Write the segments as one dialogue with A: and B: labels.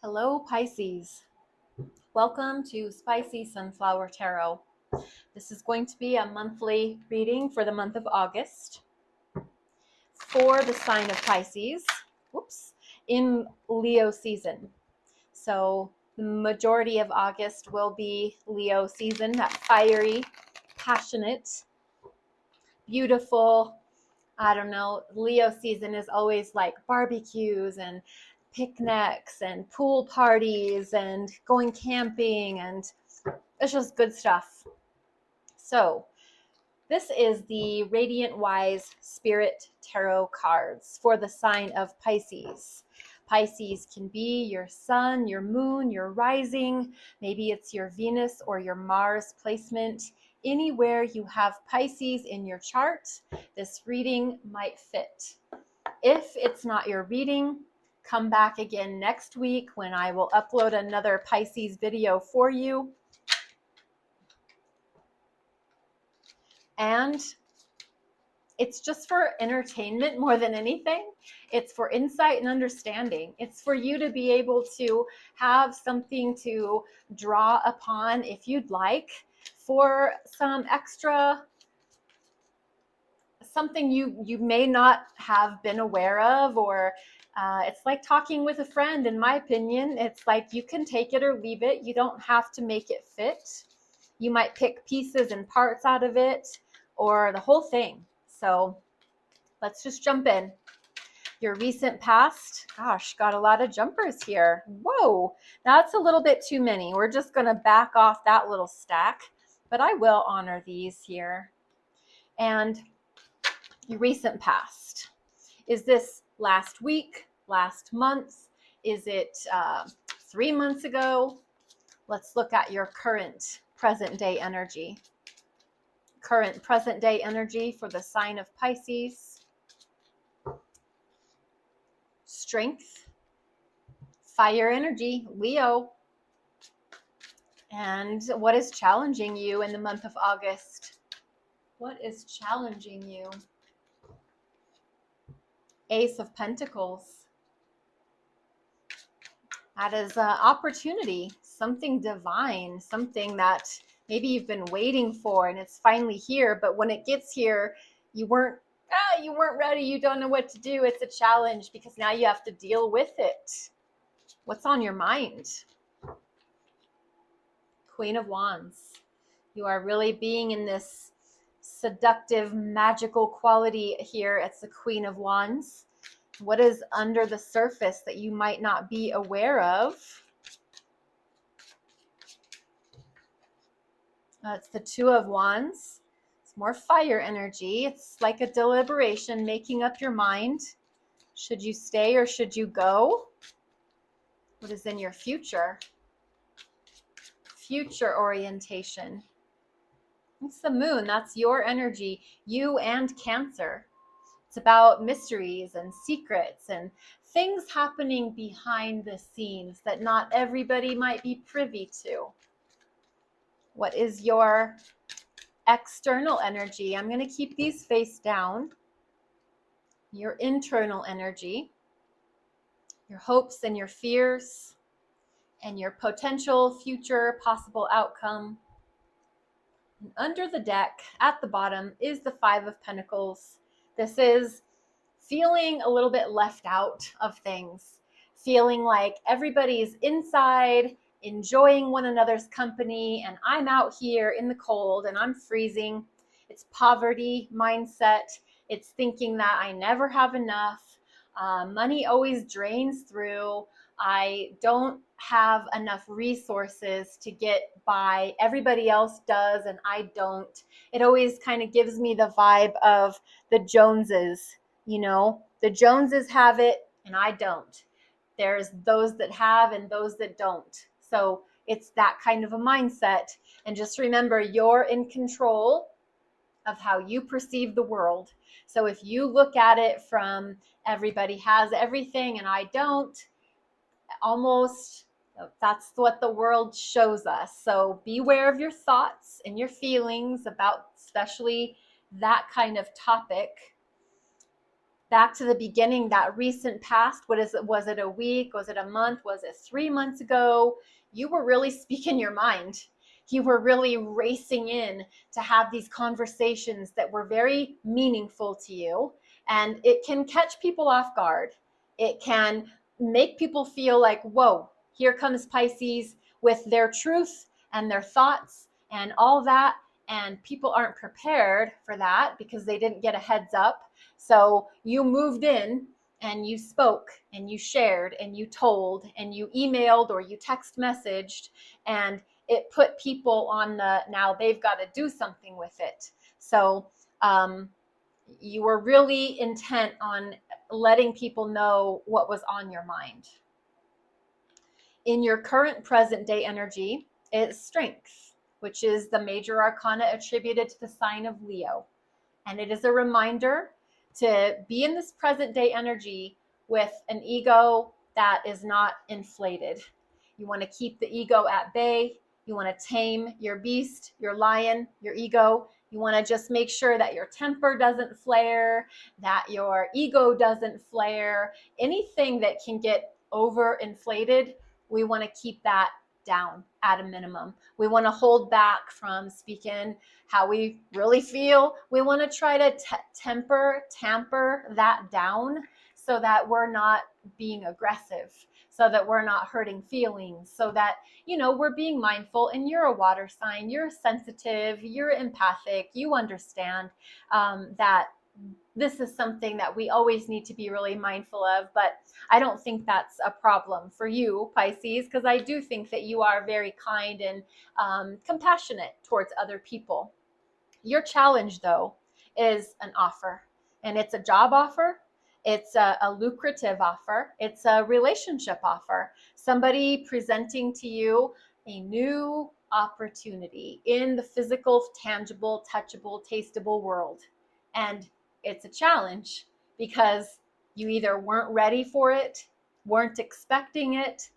A: Hello, Pisces. Welcome to Spicy Sunflower Tarot. This is going to be a monthly reading for the month of August for the sign of Pisces, in Leo season. So the majority of August will be Leo season, that fiery, passionate, beautiful, Leo season is always like barbecues and picnics and pool parties and going camping, and it's just good stuff. So this is the Radiant Wise Spirit Tarot cards for the sign of Pisces. Pisces can be your sun, your moon, your rising. Maybe it's your Venus or your Mars placement. Anywhere you have Pisces in your chart, this reading might fit. If it's not your reading, come back again next week when I will upload another Pisces video for you. And it's just for entertainment more than anything. It's for insight and understanding. It's for you to be able to have something to draw upon if you'd like, for some extra, something you may not have been aware of, or it's like talking with a friend, in my opinion. It's like you can take it or leave it. You don't have to make it fit. You might pick pieces and parts out of it or the whole thing. So let's just jump in. Your recent past, gosh, got a lot of jumpers here. Whoa, that's a little bit too many. We're just going to back off that little stack, but I will honor these here. And your recent past. Is this last week, last month? Is it 3 months ago? Let's look at your current present day energy. Current present day energy for the sign of Pisces. Strength, fire energy, Leo. And what is challenging you in the month of August? What is challenging you? Ace of Pentacles. That is an opportunity, something divine, something that maybe you've been waiting for and it's finally here, but when it gets here, you weren't ready, you don't know what to do. It's a challenge because now you have to deal with it. What's on your mind? Queen of Wands. You are really being in this seductive, magical quality here. It's the Queen of Wands. What is under the surface that you might not be aware of? It's the Two of Wands. It's more fire energy. It's like a deliberation, making up your mind. Should you stay or should you go? What is in your future? Future orientation. It's the moon. That's your energy. You and Cancer. It's about mysteries and secrets and things happening behind the scenes that not everybody might be privy to. What is your external energy? I'm going to keep these face down. Your internal energy, your hopes and your fears, and your potential future possible outcome. And under the deck, at the bottom, is the Five of Pentacles. This is feeling a little bit left out of things, feeling like everybody's inside, enjoying one another's company, and I'm out here in the cold and I'm freezing. It's poverty mindset. It's thinking that I never have enough. Money always drains through. I don't have enough resources to get by. Everybody else does and I don't. It always kind of gives me the vibe of the Joneses. You know, the Joneses have it and I don't. There's those that have and those that don't. So it's that kind of a mindset. And just remember, you're in control of how you perceive the world. So if you look at it from everybody has everything and I don't, almost that's what the world shows us. So beware of your thoughts and your feelings about especially that kind of topic. back to the beginning, that recent past, what is it? Was it a week? Was it a month? Was it 3 months ago? You were really speaking your mind. You were really racing in to have these conversations that were very meaningful to you. And it can catch people off guard. It can make people feel like, whoa, here comes Pisces with their truth and their thoughts and all that. And people aren't prepared for that because they didn't get a heads up. So you moved in and you spoke and you shared and you told and you emailed or you text messaged, and it put people on the, now they've got to do something with it. So you were really intent on letting people know what was on your mind. In your current present day energy is strength, which is the major arcana attributed to the sign of Leo. And it is a reminder to be in this present day energy with an ego that is not inflated. You want to keep the ego at bay. You want to tame your beast, your lion, your ego. You want to just make sure that your temper doesn't flare, that your ego doesn't flare. Anything that can get overinflated, we want to keep that down at a minimum. We want to hold back from speaking how we really feel. We want to try to tamper that down so that we're not being aggressive, so that we're not hurting feelings, so that, we're being mindful. And you're a water sign, you're sensitive, you're empathic, you understand that this is something that we always need to be really mindful of. But I don't think that's a problem for you, Pisces, because I do think that you are very kind and compassionate towards other people. Your challenge, though, is an offer, and it's a job offer. It's a lucrative offer. It's a relationship offer. Somebody presenting to you a new opportunity in the physical, tangible, touchable, tasteable world. And it's a challenge because you either weren't ready for it, weren't expecting it,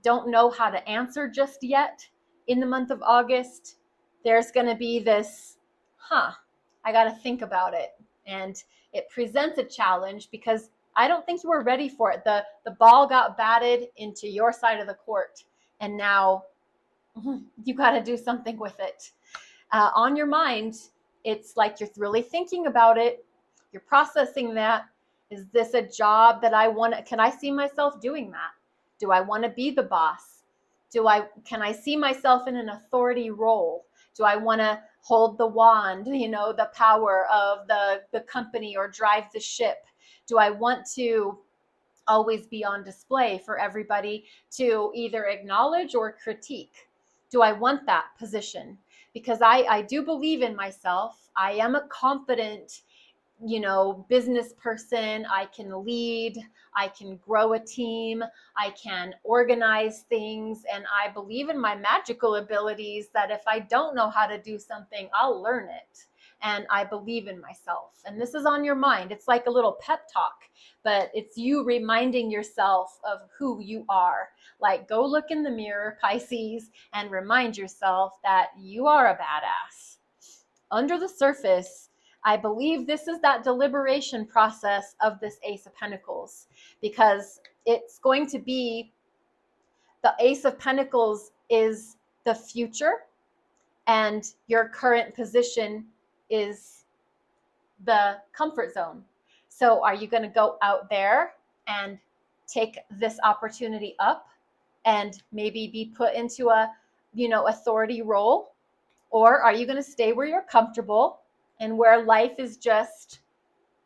A: don't know how to answer just yet. In the month of August, there's going to be this, I got to think about it. And it presents a challenge because I don't think you were ready for it. The ball got batted into your side of the court, and now you got to do something with it. On your mind, it's like you're really thinking about it. You're processing that. Is this a job that I want? Can I see myself doing that? Do I want to be the boss? Can I see myself in an authority role? Do I want to hold the wand, the power of the company, or drive the ship? Do I want to always be on display for everybody to either acknowledge or critique? Do I want that position? Because I do believe in myself. I am a confident, business person. I can lead, I can grow a team, I can organize things, and I believe in my magical abilities that if I don't know how to do something, I'll learn it. And I believe in myself. And this is on your mind. It's like a little pep talk, but it's you reminding yourself of who you are. Like, go look in the mirror, Pisces, and remind yourself that you are a badass. Under the surface, I believe this is that deliberation process of this Ace of Pentacles, because it's going to be, the Ace of Pentacles is the future, and your current position is the comfort zone. So are you going to go out there and take this opportunity up and maybe be put into a, authority role? Or are you going to stay where you're comfortable and where life is just,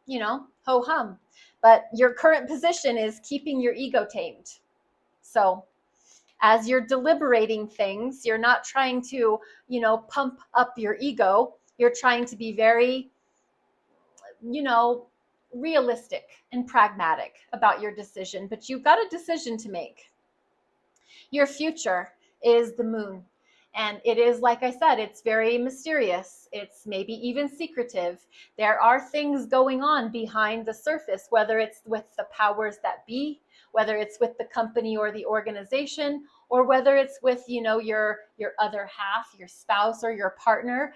A: ho hum? But your current position is keeping your ego tamed. So as you're deliberating things, you're not trying to, pump up your ego. You're trying to be very, realistic and pragmatic about your decision. But you've got a decision to make. Your future is the moon. And it is, like I said, it's very mysterious. It's maybe even secretive. There are things going on behind the surface, whether it's with the powers that be, whether it's with the company or the organization, or whether it's with, your other half, your spouse or your partner.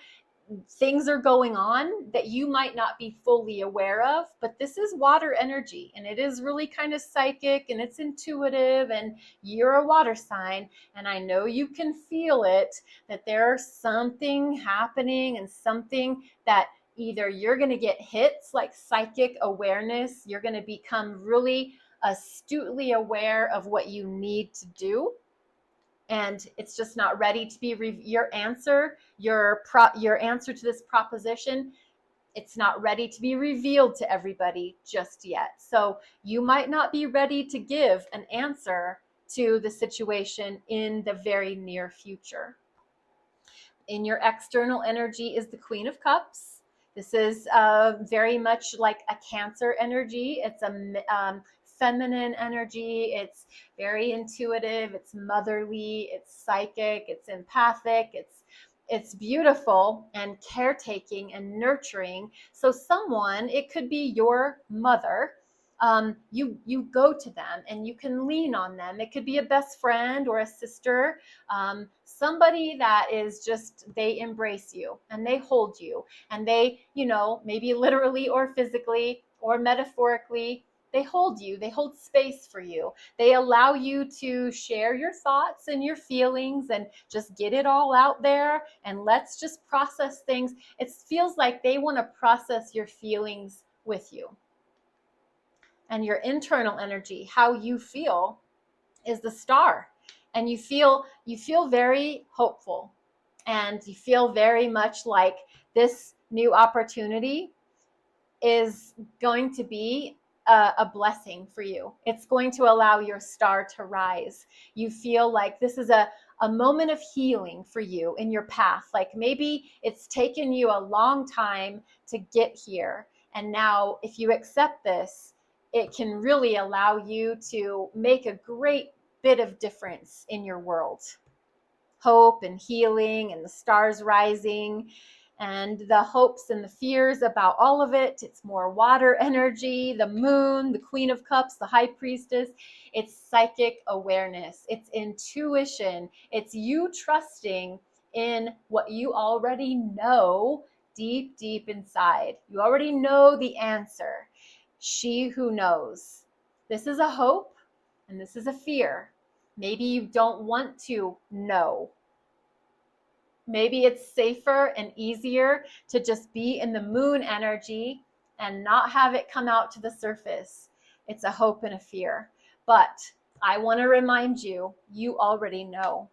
A: things are going on that you might not be fully aware of, but this is water energy, and it is really kind of psychic, and it's intuitive, and you're a water sign, and I know you can feel it, that there's something happening, and something that either you're going to get hits like psychic awareness, you're going to become really astutely aware of what you need to do, and it's just not ready to be your answer, your answer to this proposition. It's not ready to be revealed to everybody just yet. So you might not be ready to give an answer to the situation in the very near future. In your external energy is the Queen of Cups. This is very much like a Cancer energy. It's a feminine energy. It's very intuitive. It's motherly. It's psychic. It's empathic. It's beautiful and caretaking and nurturing. So someone, it could be your mother. You go to them and you can lean on them. It could be a best friend or a sister, somebody that is just, they embrace you and they hold you, and they, maybe literally or physically or metaphorically, they hold you, they hold space for you. They allow you to share your thoughts and your feelings and just get it all out there, and let's just process things. It feels like they want to process your feelings with you. And your internal energy, how you feel, is the Star. And you feel very hopeful, and you feel very much like this new opportunity is going to be a blessing for you. It's going to allow your star to rise. You feel like this is a moment of healing for you in your path. Like maybe it's taken you a long time to get here, and now if you accept this, it can really allow you to make a great bit of difference in your world. Hope and healing and the stars rising, and the hopes and the fears about all of it. It's more water energy, the moon, the Queen of Cups, the High Priestess. It's psychic awareness. It's intuition. It's you trusting in what you already know deep, deep inside. You already know the answer. She who knows. This is a hope and this is a fear. Maybe you don't want to know. Maybe it's safer and easier to just be in the moon energy and not have it come out to the surface. It's a hope and a fear. But I want to remind you, you already know.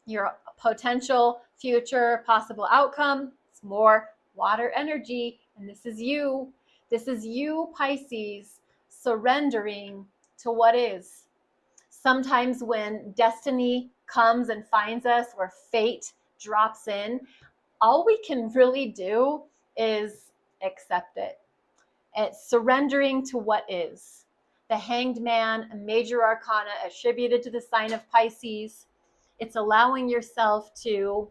A: Your potential future possible outcome is more water energy, and this is you. This is you, Pisces, surrendering to what is. Sometimes when destiny comes and finds us, where fate drops in, all we can really do is accept it. It's surrendering to what is. The Hanged Man, a major arcana attributed to the sign of Pisces. It's allowing yourself to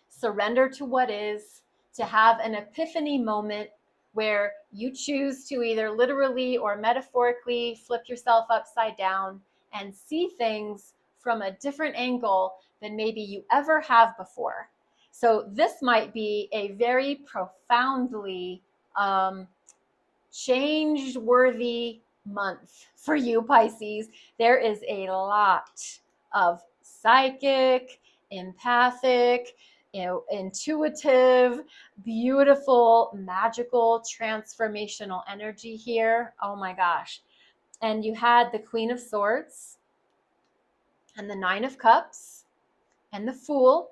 A: surrender to what is, to have an epiphany moment where you choose to either literally or metaphorically flip yourself upside down and see things from a different angle than maybe you ever have before. So this might be a very profoundly change-worthy month for you, Pisces. There is a lot of psychic, empathic, intuitive, beautiful, magical, transformational energy here. Oh my gosh. And you had the Queen of Swords and the Nine of Cups and the Fool.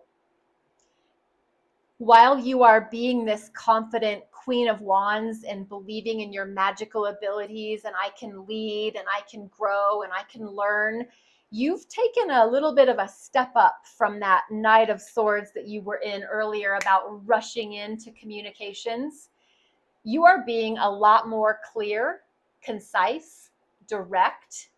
A: While you are being this confident Queen of Wands and believing in your magical abilities, and I can lead and I can grow and I can learn, you've taken a little bit of a step up from that Knight of Swords that you were in earlier about rushing into communications. You are being a lot more clear, concise, direct,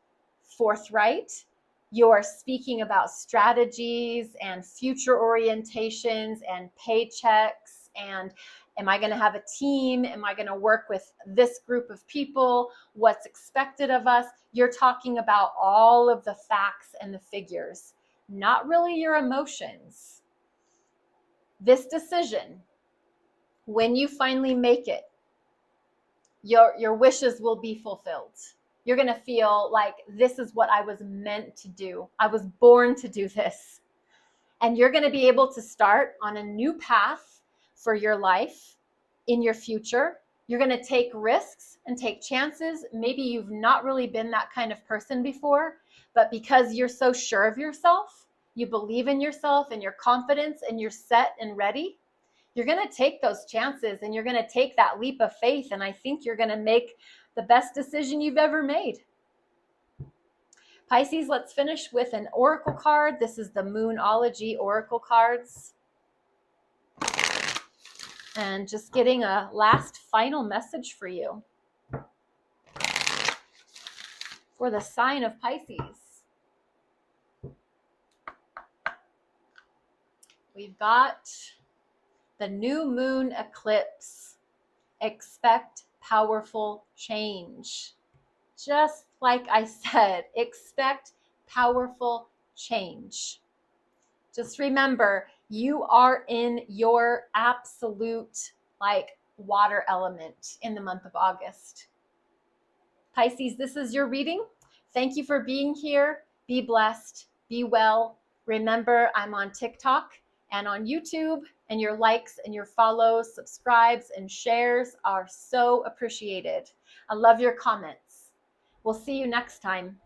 A: forthright. You're speaking about strategies and future orientations and paychecks, and am I going to have a team? Am I going to work with this group of people? What's expected of us? You're talking about all of the facts and the figures, not really your emotions. this decision, when you finally make it, your wishes will be fulfilled. You're going to feel like this is what I was meant to do. I was born to do this. And you're going to be able to start on a new path for your life in your future. You're going to take risks and take chances. Maybe you've not really been that kind of person before, but because you're so sure of yourself, you believe in yourself and your confidence and you're set and ready, you're going to take those chances and you're going to take that leap of faith. And I think you're going to make the best decision you've ever made. Pisces, let's finish with an oracle card. This is the Moonology oracle cards. And just getting a last final message for you. For the sign of Pisces. We've got the new moon eclipse. Expect powerful change. Just like I said, expect powerful change. Just remember, you are in your absolute water element in the month of August. Pisces, this is your reading. Thank you for being here. Be blessed. Be well. Remember, I'm on TikTok and on YouTube, and your likes and your follows, subscribes, and shares are so appreciated. I love your comments. We'll see you next time.